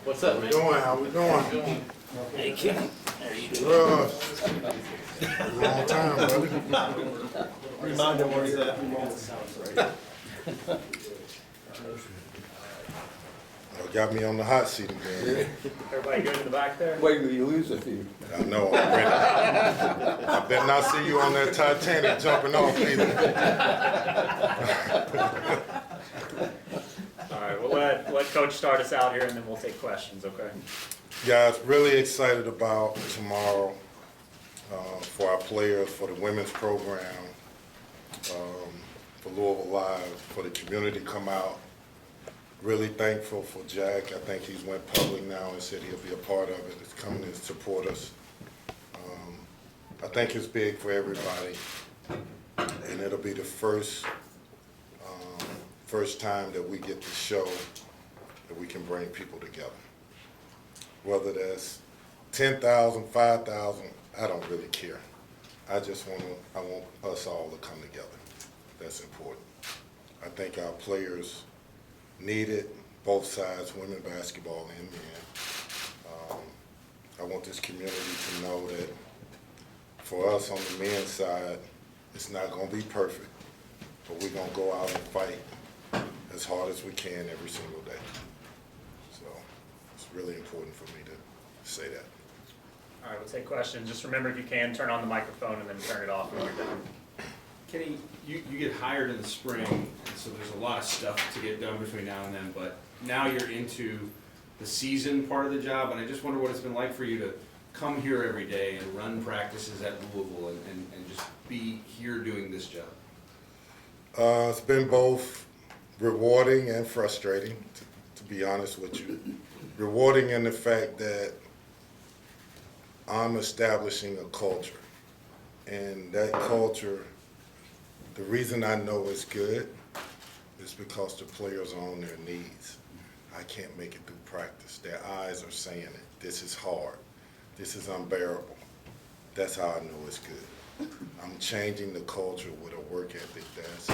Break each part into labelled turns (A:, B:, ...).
A: What's up, man?
B: How we doing?
A: Hey, Kenny. How you doing?
B: Long time, brother.
C: Remind him where he's at.
B: Got me on the hot seat again.
A: Everybody good in the back there?
C: Wait till you lose a few.
B: I know already. I better not see you on that Titanic jumping off either.
A: All right, we'll let Coach start us out here, and then we'll take questions, okay?
B: Guys, really excited about tomorrow for our players, for the women's program, for Louisville Live, for the community to come out. Really thankful for Jack. I think he's went public now and said he'll be a part of it. He's coming to support us. I think it's big for everybody, and it'll be the first time that we get to show that we can bring people together. Whether that's 10,000, 5,000, I don't really care. I want us all to come together. That's important. I think our players need it, both sides, women basketball and men. I want this community to know that for us on the men's side, it's not going to be perfect, but we're going to go out and fight as hard as we can every single day. So it's really important for me to say that.
A: All right, we'll take questions. Just remember, if you can, turn on the microphone and then turn it off when you're done.
D: Kenny, you get hired in the spring, and so there's a lot of stuff to get done between now and then, but now you're into the season part of the job, and I just wonder what it's been like for you to come here every day and run practices at Louisville and just be here doing this job.
B: It's been both rewarding and frustrating, to be honest with you. Rewarding in the fact that I'm establishing a culture, and that culture, the reason I know it's good is because the players are on their knees. I can't make it through practice. Their eyes are saying it. This is hard. This is unbearable. That's how I know it's good. I'm changing the culture with a work ethic that's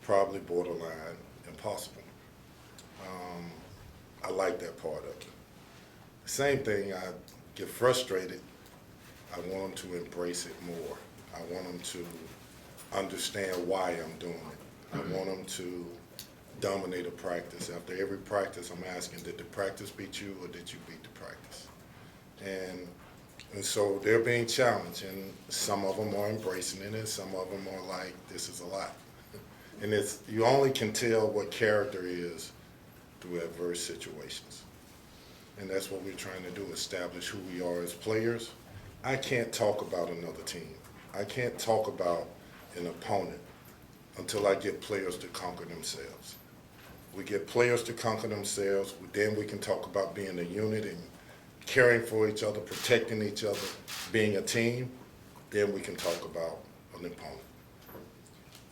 B: probably borderline impossible. I like that part of it. Same thing, I get frustrated. I want them to embrace it more. I want them to understand why I'm doing it. I want them to dominate a practice. After every practice, I'm asking, did the practice beat you or did you beat the practice? And so they're being challenged, and some of them are embracing it, and some of them are like, this is a lot. And you only can tell what character is through adverse situations. And that's what we're trying to do, establish who we are as players. I can't talk about another team. I can't talk about an opponent until I get players to conquer themselves. We get players to conquer themselves, then we can talk about being a unit and caring for each other, protecting each other, being a team. Then we can talk about an opponent.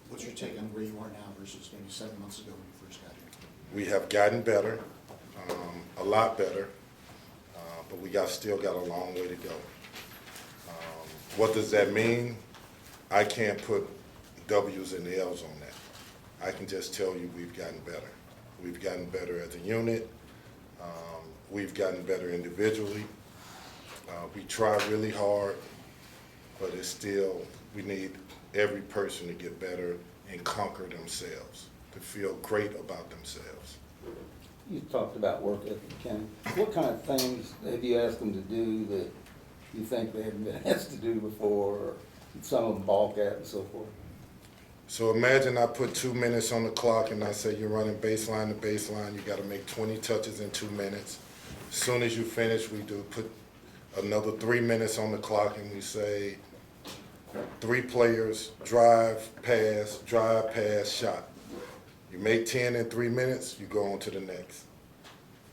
E: What's your take on where you are now versus maybe 7 months ago when you first got here?
B: We have gotten better, a lot better, but we still got a long way to go. What does that mean? I can't put W's and L's on that. I can just tell you we've gotten better. We've gotten better as a unit. We've gotten better individually. We try really hard, but it's still, we need every person to get better and conquer themselves, to feel great about themselves.
C: You talked about work ethic, Kenny. What kind of things have you asked them to do that you think they haven't been asked to do before, or some of them balk at and so forth?
B: So imagine I put 2 minutes on the clock and I say you're running baseline to baseline, you gotta make 20 touches in 2 minutes. As soon as you finish, we put another 3 minutes on the clock and we say 3 players, drive, pass, shot. You make 10 in 3 minutes, you go on to the next.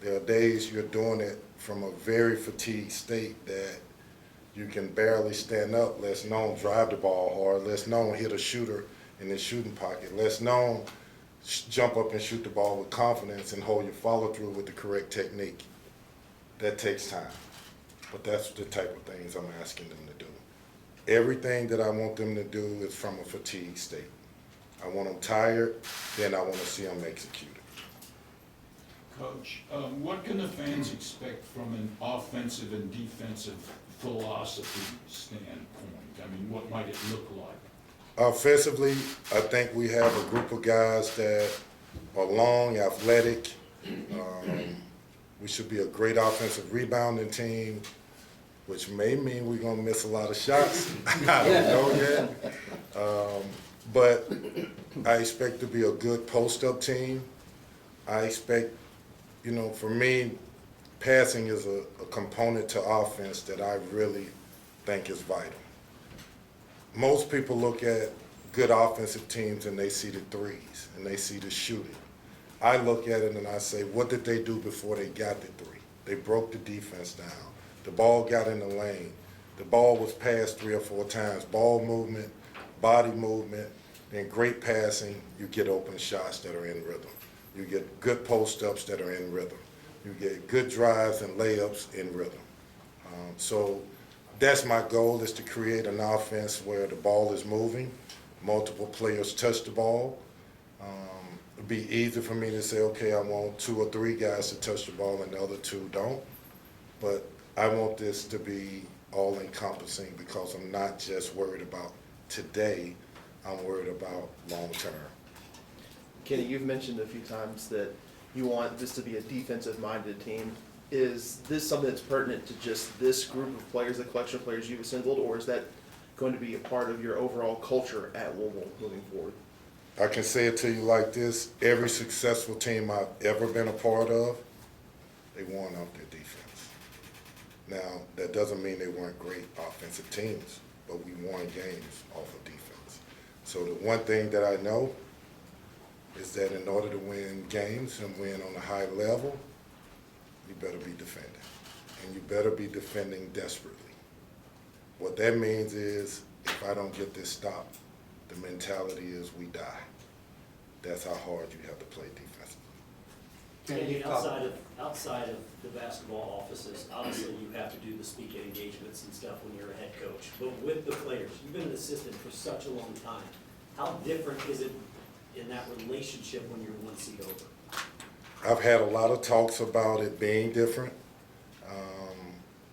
B: There are days you're doing it from a very fatigued state that you can barely stand up, less known drive the ball hard, less known hit a shooter in the shooting pocket, less known jump up and shoot the ball with confidence and hold your follow through with the correct technique. That takes time, but that's the type of things I'm asking them to do. Everything that I want them to do is from a fatigue state. I want them tired, then I want to see them executed.
F: Coach, what can the fans expect from an offensive and defensive philosophy standpoint? I mean, what might it look like?
B: Offensively, I think we have a group of guys that are long, athletic. We should be a great offensive rebounding team, which may mean we're going to miss a lot of shots. I don't know yet. But I expect to be a good post-up team. I expect, for me, passing is a component to offense that I really think is vital. Most people look at good offensive teams and they see the threes and they see the shooting. I look at it and I say, what did they do before they got the three? They broke the defense down. The ball got in the lane. The ball was passed 3 or 4 times. Ball movement, body movement, then great passing. You get open shots that are in rhythm. You get good post-ups that are in rhythm. You get good drives and layups in rhythm. So that's my goal, is to create an offense where the ball is moving, multiple players touch the ball. It'd be easy for me to say, okay, I want 2 or 3 guys to touch the ball and the other 2 don't. But I want this to be all-encompassing because I'm not just worried about today, I'm worried about long-term.
G: Kenny, you've mentioned a few times that you want this to be a defensive-minded team. Is this something that's pertinent to just this group of players, the collection of players you've assembled, or is that going to be a part of your overall culture at Louisville moving forward?
B: I can say it to you like this: every successful team I've ever been a part of, they won off their defense. Now, that doesn't mean they weren't great offensive teams, but we won games off of defense. So the one thing that I know is that in order to win games and win on a high level, you better be defending. And you better be defending desperately. What that means is, if I don't get this stopped, the mentality is we die. That's how hard you have to play defensively.
H: Kenny, outside of the basketball offices, obviously you have to do the speaking engagements and stuff when you're a head coach. But with the players, you've been an assistant for such a long time. How different is it in that relationship when you're one seat over?
B: I've had a lot of talks about it being different.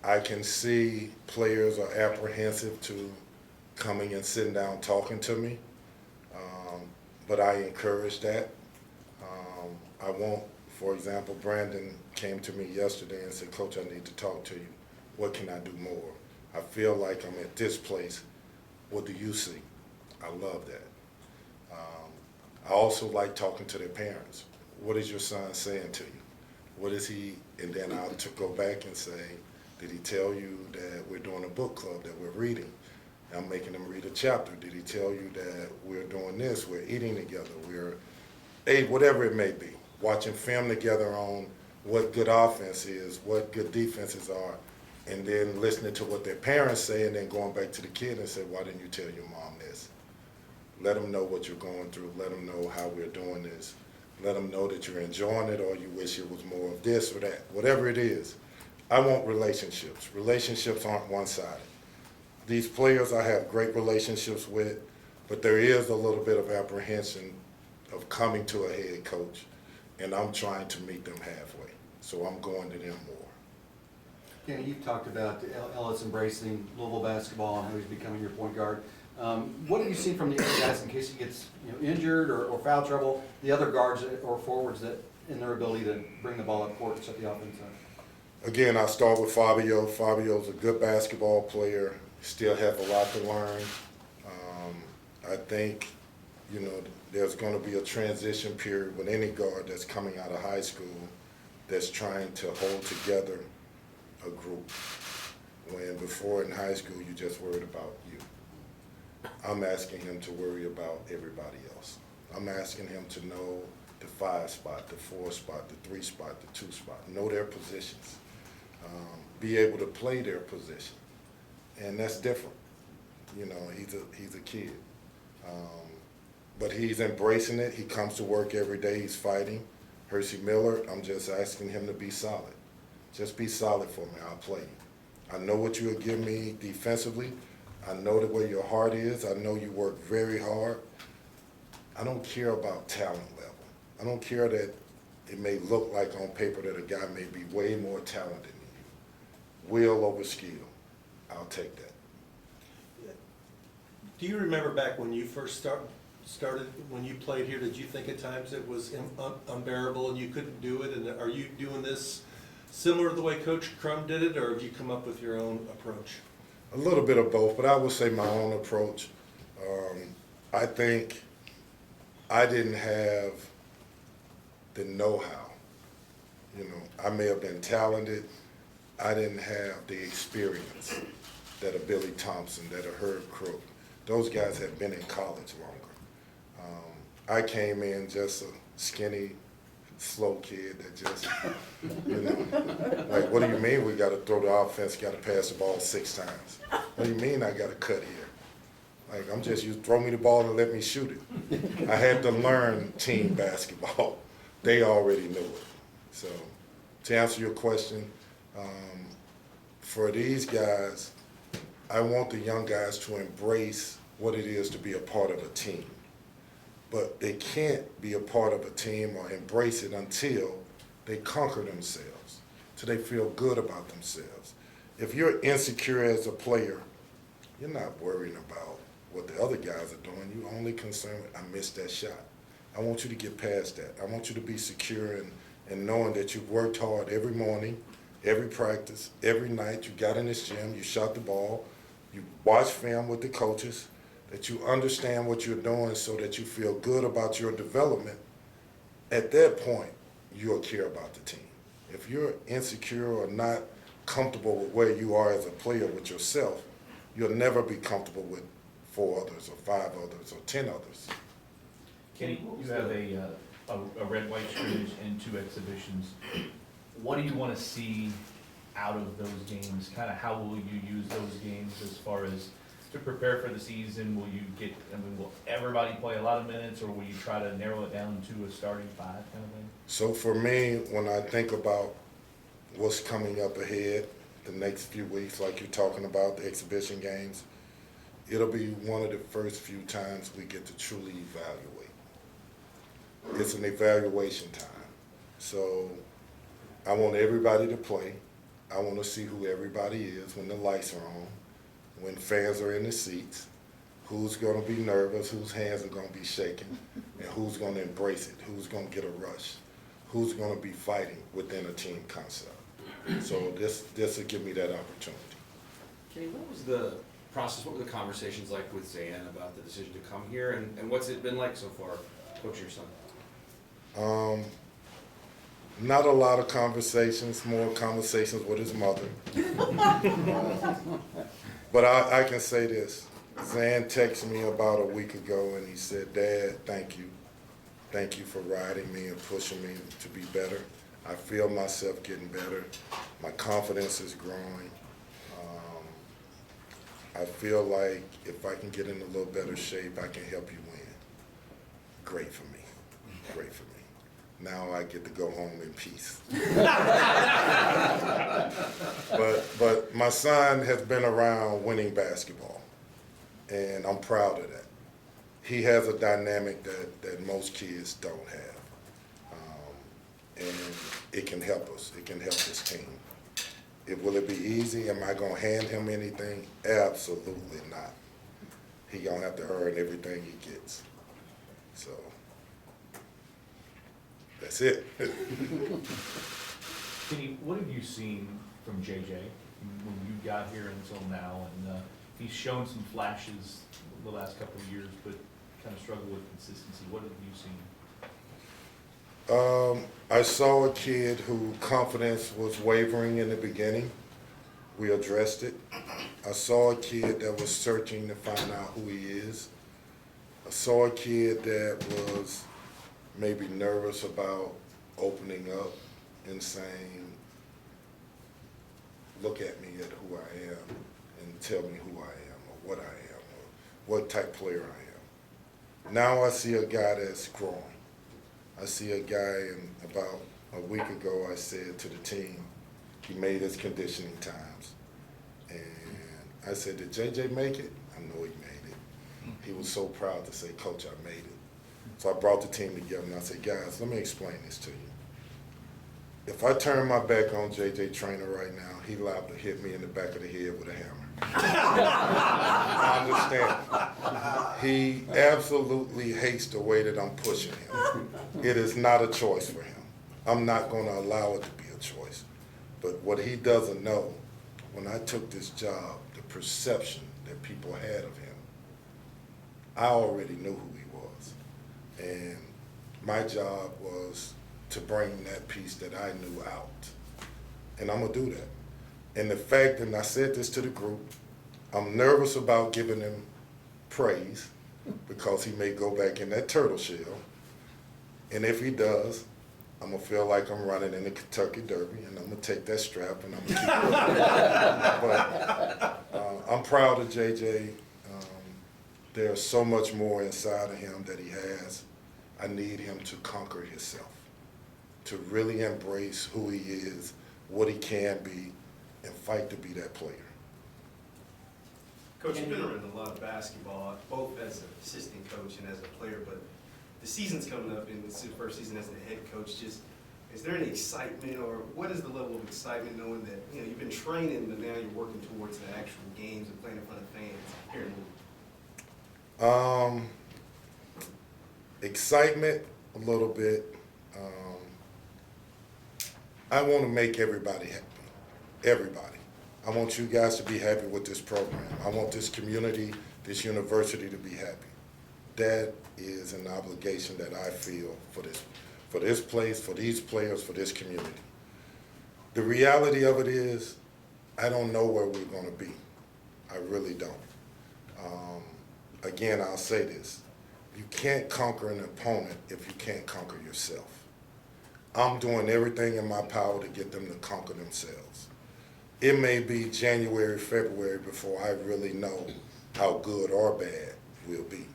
B: I can see players are apprehensive to coming and sitting down talking to me, but I encourage that. I won't, for example, Brandon came to me yesterday and said, Coach, I need to talk to you. What can I do more? I feel like I'm at this place. What do you see? I love that. I also like talking to their parents. What is your son saying to you? What is he, and then I'll go back and say, did he tell you that we're doing a book club, that we're reading? I'm making them read a chapter. Did he tell you that we're doing this, we're eating together, whatever it may be, watching film together on what good offense is, what good defenses are, and then listening to what their parents say, and then going back to the kid and say, why didn't you tell your mom this? Let them know what you're going through. Let them know how we're doing this. Let them know that you're enjoying it, or you wish it was more of this or that. Whatever it is, I want relationships. Relationships aren't one-sided. These players I have great relationships with, but there is a little bit of apprehension of coming to a head coach, and I'm trying to meet them halfway. So I'm going to them more.
I: Kenny, you've talked about Ellis embracing Louisville basketball and how he's becoming your point guard. What have you seen from the other guys in case he gets injured or foul trouble, the other guards or forwards that in their ability to bring the ball up court and set the offense up?
B: Again, I start with Fabio. Fabio's a good basketball player. Still have a lot to learn. I think, there's going to be a transition period with any guard that's coming out of high school that's trying to hold together a group. When before in high school, you just worried about you. I'm asking him to worry about everybody else. I'm asking him to know the 5 spot, the 4 spot, the 3 spot, the 2 spot, know their positions, be able to play their position. And that's different. He's a kid. But he's embracing it. He comes to work every day. He's fighting. Hersey Miller, I'm just asking him to be solid. Just be solid for me. I'll play you. I know what you'll give me defensively. I know the way your heart is. I know you work very hard. I don't care about talent level. I don't care that it may look like on paper that a guy may be way more talented than you. Will over skill. I'll take that.
J: Do you remember back when you first started, when you played here, did you think at times it was unbearable and you couldn't do it? And are you doing this similar to the way Coach Crum did it, or have you come up with your own approach?
B: A little bit of both, but I would say my own approach. I think I didn't have the know-how. You know, I may have been talented. I didn't have the experience that a Billy Thompson, that a Herb Crook. Those guys had been in college longer. I came in just a skinny, slow kid that just, you know, like, what do you mean we got to throw the offense, got to pass the ball 6 times? What do you mean I got to cut here? Like, I'm just, you throw me the ball and let me shoot it. I had to learn team basketball. They already knew it. So, to answer your question, for these guys, I want the young guys to embrace what it is to be a part of a team. But they can't be a part of a team or embrace it until they conquer themselves, till they feel good about themselves. If you're insecure as a player, you're not worrying about what the other guys are doing. You're only concerned with, I missed that shot. I want you to get past that. I want you to be secure and knowing that you've worked hard every morning, every practice, every night. You got in this gym, you shot the ball, you watch film with the coaches, that you understand what you're doing so that you feel good about your development. At that point, you'll care about the team. If you're insecure or not comfortable with where you are as a player with yourself, you'll never be comfortable with 4 others or 5 others or 10 others.
K: Kenny, you have a red-white scrimmage and 2 exhibitions. What do you want to see out of those games? Kind of how will you use those games as far as to prepare for the season? Will you get, will everybody play a lot of minutes, or will you try to narrow it down to a starting 5 kind of thing?
B: So for me, when I think about what's coming up ahead, the next few weeks, like you're talking about, the exhibition games, it'll be one of the first few times we get to truly evaluate. It's an evaluation time. So I want everybody to play. I want to see who everybody is when the lights are on, when fans are in the seats, who's going to be nervous, whose hands are going to be shaking, and who's going to embrace it, who's going to get a rush, who's going to be fighting within a team concept. So this will give me that opportunity.
D: Kenny, what was the process, what were the conversations like with Zan about the decision to come here, and what's it been like so far, coaching your son?
B: Not a lot of conversations, more conversations with his mother. But I can say this. Zan texted me about a week ago and he said, Dad, thank you. Thank you for riding me and pushing me to be better. I feel myself getting better. My confidence is growing. I feel like if I can get in a little better shape, I can help you win. Great for me. Great for me. Now I get to go home in peace. But my son has been around winning basketball, and I'm proud of that. He has a dynamic that most kids don't have, and it can help us. It can help this team. Will it be easy? Am I going to hand him anything? Absolutely not. He going to have to earn everything he gets. So that's it.
K: Kenny, what have you seen from JJ when you got here until now? And he's shown some flashes the last couple of years, but kind of struggled with consistency. What have you seen?
B: I saw a kid whose confidence was wavering in the beginning. We addressed it. I saw a kid that was searching to find out who he is. I saw a kid that was maybe nervous about opening up and saying, look at me at who I am and tell me who I am or what I am or what type player I am. Now I see a guy that's growing. I see a guy, and about a week ago I said to the team, he made his conditioning times. And I said, did JJ make it? I know he made it. He was so proud to say, Coach, I made it. So I brought the team together and I said, guys, let me explain this to you. If I turn my back on J.J. Traynor right now, he liable to hit me in the back of the head with a hammer. I understand. He absolutely hates the way that I'm pushing him. It is not a choice for him. I'm not going to allow it to be a choice. But what he doesn't know, when I took this job, the perception that people had of him, I already knew who he was. And my job was to bring that piece that I knew out. And I'm going to do that. And the fact, and I said this to the group, I'm nervous about giving him praise because he may go back in that turtle shell. And if he does, I'm going to feel like I'm running in the Kentucky Derby, and I'm going to take that strap and I'm going to keep going. But I'm proud of JJ. There's so much more inside of him that he has. I need him to conquer himself, to really embrace who he is, what he can be, and fight to be that player.
L: Coach, you've been around a lot of basketball, both as an assistant coach and as a player, but the season's coming up, and it's your first season as the head coach. Just, is there any excitement, or what is the level of excitement knowing that, you know, you've been training, but now you're working towards the actual games and playing in front of fans here in Louisville?
B: Excitement, a little bit. I want to make everybody happy. Everybody. I want you guys to be happy with this program. I want this community, this university to be happy. That is an obligation that I feel for this place, for these players, for this community. The reality of it is, I don't know where we're going to be. I really don't. Again, I'll say this. You can't conquer an opponent if you can't conquer yourself. I'm doing everything in my power to get them to conquer themselves. It may be January, February before I really know how good or bad we'll be.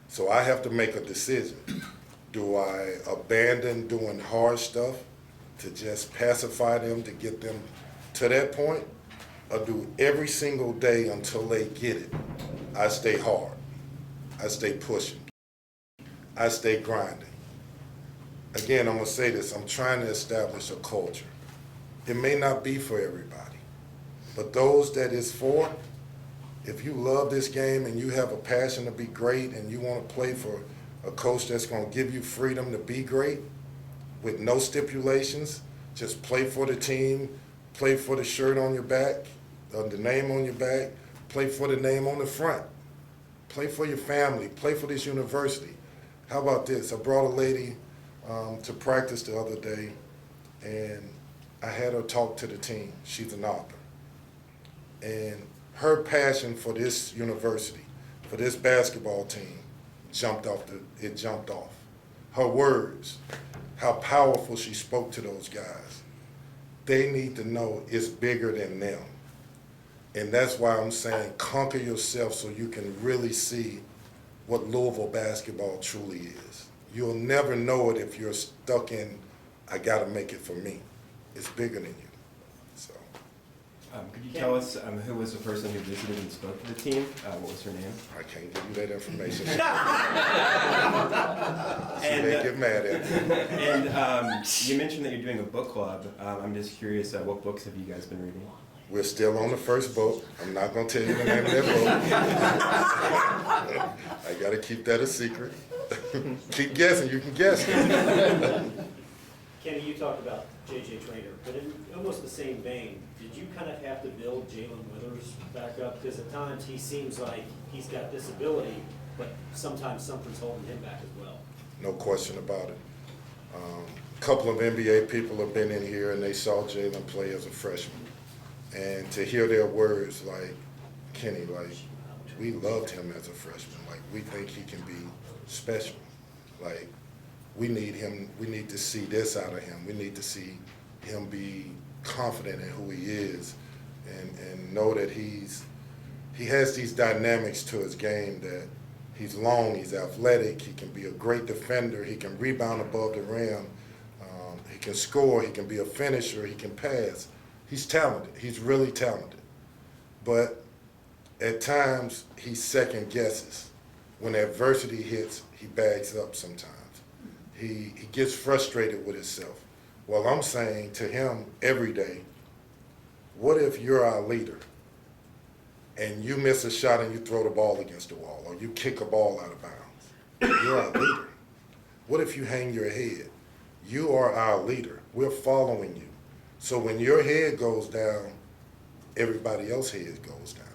B: So I have to make a decision. Do I abandon doing hard stuff to just pacify them, to get them to that point? Or do every single day until they get it, I stay hard, I stay pushing, I stay grinding. Again, I'm going to say this, I'm trying to establish a culture. It may not be for everybody, but those that it's for, if you love this game and you have a passion to be great and you want to play for a coach that's going to give you freedom to be great with no stipulations, just play for the team, play for the shirt on your back, the name on your back, play for the name on the front, play for your family, play for this university. How about this? I brought a lady to practice the other day, and I had her talk to the team. She's an author. And her passion for this university, for this basketball team, jumped off. Her words, how powerful she spoke to those guys. They need to know it's bigger than them. And that's why I'm saying conquer yourself so you can really see what Louisville basketball truly is. You'll never know it if you're stuck in, I got to make it for me. It's bigger than you. So.
M: Could you tell us who was the person who visited and spoke to the team? What was her name?
B: I can't give you that information. She may get mad at me.
M: And you mentioned that you're doing a book club. I'm just curious, what books have you guys been reading?
B: We're still on the first book. I'm not going to tell you the name of that book. I got to keep that a secret. Keep guessing. You can guess.
H: Kenny, you talked about J.J. Traynor, but in almost the same vein, did you kind of have to build Jalen Withers back up? Because at times he seems like he's got this ability, but sometimes something's holding him back as well.
B: No question about it. A couple of NBA people have been in here and they saw Jalen play as a freshman. And to hear their words like, Kenny, like, we loved him as a freshman. Like, we think he can be special. Like, we need him, we need to see this out of him. We need to see him be confident in who he is and know that he has these dynamics to his game that he's long, he's athletic, he can be a great defender, he can rebound above the rim, he can score, he can be a finisher, he can pass. He's talented. He's really talented. But at times, he second guesses. When adversity hits, he bags up sometimes. He gets frustrated with himself. Well, I'm saying to him every day, what if you're our leader and you miss a shot and you throw the ball against the wall or you kick a ball out of bounds? You're our leader. What if you hang your head? You are our leader. We're following you. So when your head goes down, everybody else's head goes down.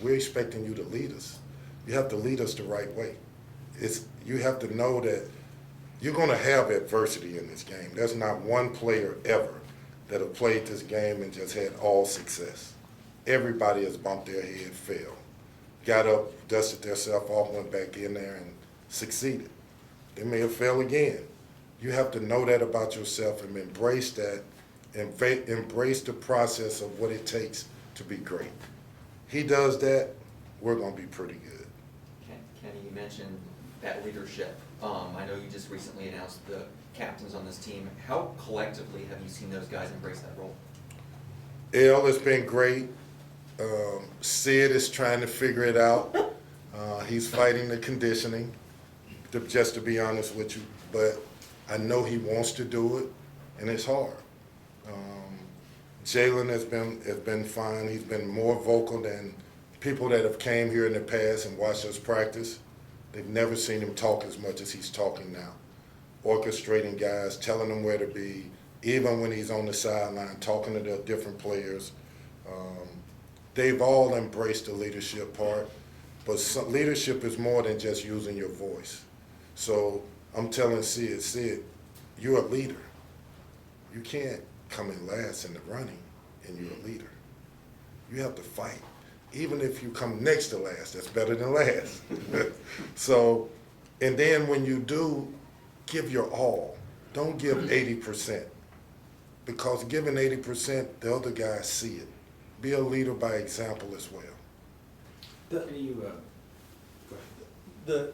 B: We're expecting you to lead us. You have to lead us the right way. You have to know that you're going to have adversity in this game. There's not one player ever that have played this game and just had all success. Everybody has bumped their head, failed, got up, dusted themselves off, went back in there and succeeded. They may have failed again. You have to know that about yourself and embrace that, and embrace the process of what it takes to be great. He does that, we're going to be pretty good.
N: Kenny, you mentioned that leadership. I know you just recently announced the captains on this team. How collectively have you seen those guys embrace that role?
B: Has been great. Sid is trying to figure it out. He's fighting the conditioning, just to be honest with you. But I know he wants to do it, and it's hard. Jalen has been fine. He's been more vocal than people that have came here in the past and watched us practice. They've never seen him talk as much as he's talking now. Orchestrating guys, telling them where to be, even when he's on the sideline, talking to the different players. They've all embraced the leadership part, but leadership is more than just using your voice. So I'm telling Sid, you're a leader. You can't come in last in the running and you're a leader. You have to fight. Even if you come next to last, that's better than last. So, and then when you do, give your all. Don't give 80%. Because giving 80%, the other guys see it. Be a leader by example as well.
D: Go ahead.
J: The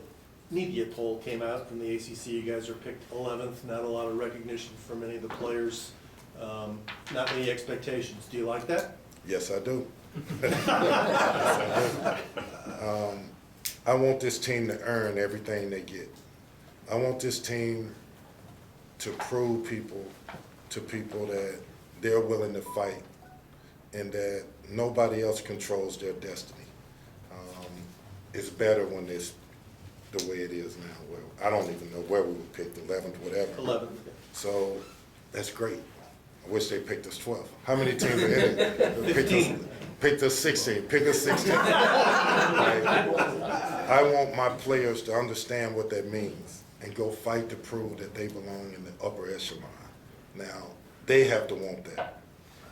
J: media poll came out from the ACC. You guys are picked 11th. Not a lot of recognition from any of the players. Not many expectations. Do you like that?
B: Yes, I do. I want this team to earn everything they get. I want this team to prove to people that they're willing to fight and that nobody else controls their destiny. It's better when it's the way it is now. Well, I don't even know where we were picked, 11th, whatever.
J: 11th.
B: So that's great. I wish they picked us 12th. How many teams are in it? Picked us 16. Pick us 16. I want my players to understand what that means and go fight to prove that they belong in the upper echelon. Now, they have to want that.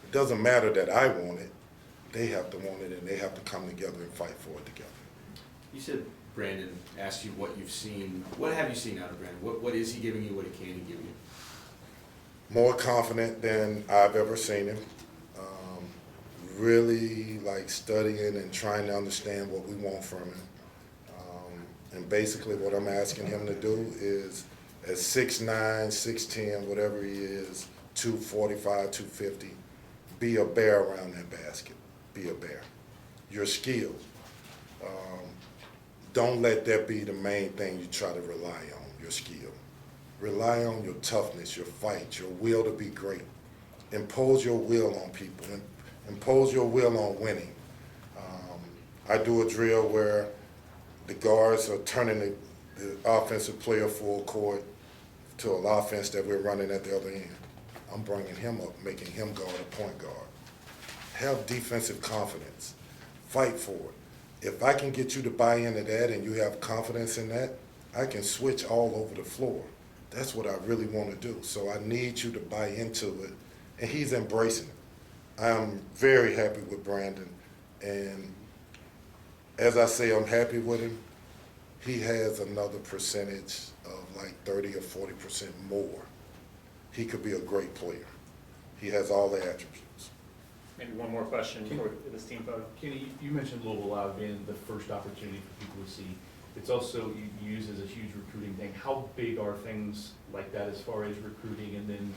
B: It doesn't matter that I want it. They have to want it, and they have to come together and fight for it together.
D: You said Brandon asked you what you've seen. What have you seen out of Brandon? What is he giving you? What can he give you?
B: More confident than I've ever seen him. Really like studying and trying to understand what we want from him. And basically what I'm asking him to do is at 6'9", 6'10", whatever he is, 245, 250, be a bear around that basket. Be a bear. Your skill. Don't let that be the main thing you try to rely on, your skill. Rely on your toughness, your fight, your will to be great. Impose your will on people. Impose your will on winning. I do a drill where the guards are turning the offensive player full court to an offense that we're running at the other end. I'm bringing him up, making him guard a point guard. Have defensive confidence. Fight for it. If I can get you to buy into that and you have confidence in that, I can switch all over the floor. That's what I really want to do. So I need you to buy into it, and he's embracing it. I'm very happy with Brandon, and as I say, I'm happy with him. He has another percentage of like 30 or 40% more. He could be a great player. He has all the attributes.
A: Maybe one more question for this team photo.
K: Kenny, you mentioned Louisville Live being the first opportunity for people to see. It's also you use as a huge recruiting thing. How big are things like that as far as recruiting, and then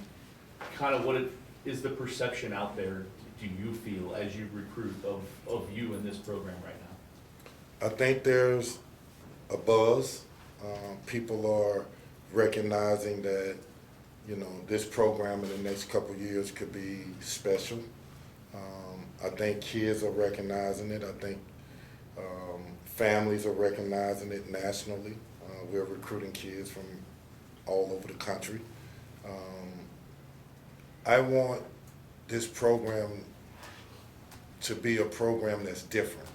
K: kind of what is the perception out there, do you feel, as you recruit of you in this program right now?
B: I think there's a buzz. People are recognizing that you know, this program in the next couple of years could be special. I think kids are recognizing it. I think families are recognizing it nationally. We're recruiting kids from all over the country. I want this program to be a program that's different.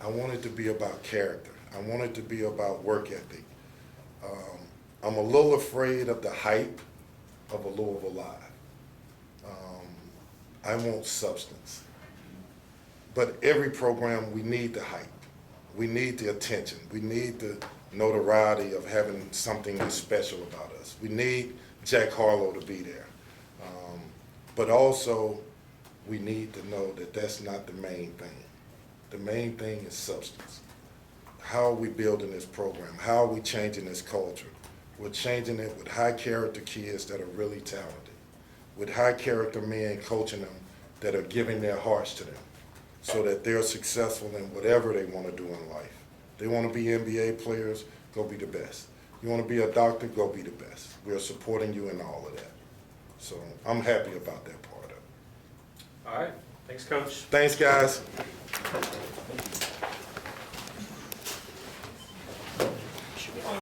B: I want it to be about character. I want it to be about work ethic. I'm a little afraid of the hype of a Louisville Live. I want substance. But every program, we need the hype. We need the attention. We need the notoriety of having something that's special about us. We need Jack Harlow to be there. But also, we need to know that that's not the main thing. The main thing is substance. How are we building this program? How are we changing this culture? We're changing it with high character kids that are really talented, with high character men coaching them that are giving their hearts to them so that they're successful in whatever they want to do in life. They want to be NBA players, go be the best. You want to be a doctor, go be the best. We're supporting you in all of that. So I'm happy about that part of it.
A: All right, thanks, Coach.
B: Thanks, guys.